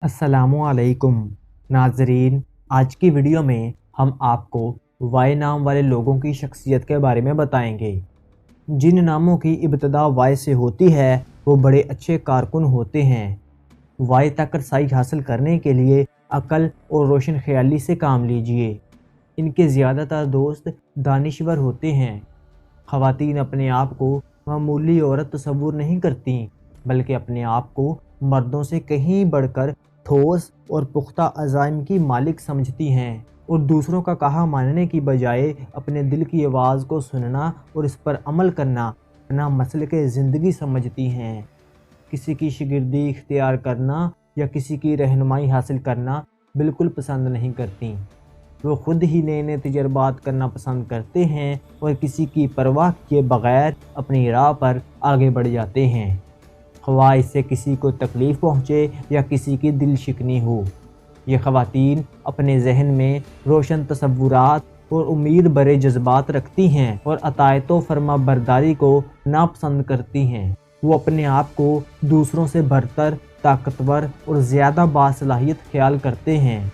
अस्सलामुअलैकुम नाजरीन, आज की वीडियो में हम आपको वाई नाम वाले लोगों की शख्सियत के बारे में बताएंगे। जिन नामों की इब्तिदा वाई से होती है वो बड़े अच्छे कारकुन होते हैं। वाई तक रसाई हासिल करने के लिए अक्ल और रोशन ख्याली से काम लीजिए। इनके ज़्यादातर दोस्त दानिश्वर होते हैं। ख़वातीन अपने आप को मामूली औरत तस्वुर नहीं करती, बल्कि अपने आप को मर्दों से कहीं बढ़कर ठोस और पुख्ता अज़ाइम की मालिक समझती हैं और दूसरों का कहा मानने की बजाय अपने दिल की आवाज़ को सुनना और इस पर अमल करना अपना मसलक ज़िंदगी समझती हैं। किसी की शिगिर्दी इख्तियार करना या किसी की रहनुमाई हासिल करना बिल्कुल पसंद नहीं करती। वो खुद ही नए नए तजर्बात करना पसंद करते हैं और किसी की परवाह किए बगैर अपनी राह पर आगे बढ़ जाते हैं, ख्वाह इससे किसी को तकलीफ़ पहुँचे या किसी की दिल शिकनी हो। ये ख़वातीन अपने जहन में रोशन तसव्वुरात और उम्मीद भरे जज्बात रखती हैं और अतायत व फरमा बरदारी को नापसंद करती हैं। वो अपने आप को दूसरों से बरतर, ताकतवर और ज़्यादा बासलाहियत ख्याल करते हैं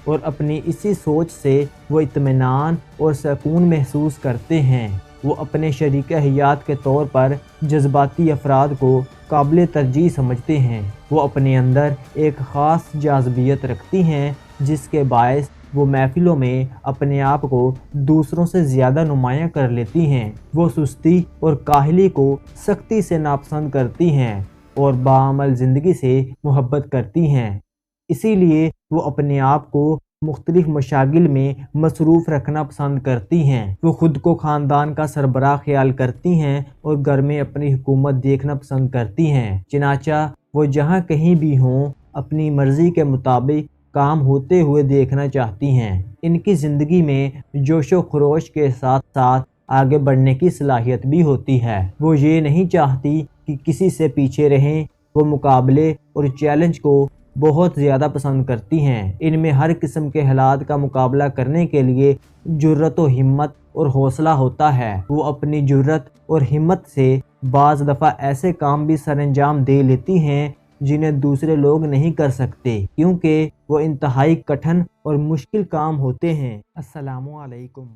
और अपनी इसी सोच से वो इत्मीनान और सुकून महसूस करते हैं। वो अपने शरीक हयात के तौर पर जज्बाती अफराद को काबिल तरजीह समझते हैं। वो अपने अंदर एक ख़ास जाज़बियत रखती हैं जिसके बायस वो महफ़िलों में अपने आप को दूसरों से ज़्यादा नुमायाँ कर लेती हैं। वो सुस्ती और काहली को सख्ती से नापसंद करती हैं और बाअमल ज़िंदगी से मोहब्बत करती हैं। इसीलिए वो अपने आप को मुख्तलिफ मशागिल में मसरूफ़ रखना पसंद करती हैं। वो ख़ुद को ख़ानदान का सरबराह ख्याल करती हैं और घर में अपनी हुकूमत देखना पसंद करती हैं। चनाचा वो जहाँ कहीं भी हों अपनी मर्ज़ी के मुताबिक काम होते हुए देखना चाहती हैं। इनकी ज़िंदगी में जोश व खरोश के साथ साथ आगे बढ़ने की सलाहियत भी होती है। वो ये नहीं चाहती कि किसी से पीछे रहें। वो मुकाबले और चैलेंज को बहुत ज़्यादा पसंद करती हैं। इनमें हर किस्म के हालात का मुकाबला करने के लिए जुर्रत व हिम्मत और हौसला होता है। वो अपनी जुर्रत और हिम्मत से बाज़ दफ़ा ऐसे काम भी सरअंजाम दे लेती हैं जिन्हें दूसरे लोग नहीं कर सकते, क्योंकि वो इंतहाई कठिन और मुश्किल काम होते हैं। अस्सलामु अलैकुम।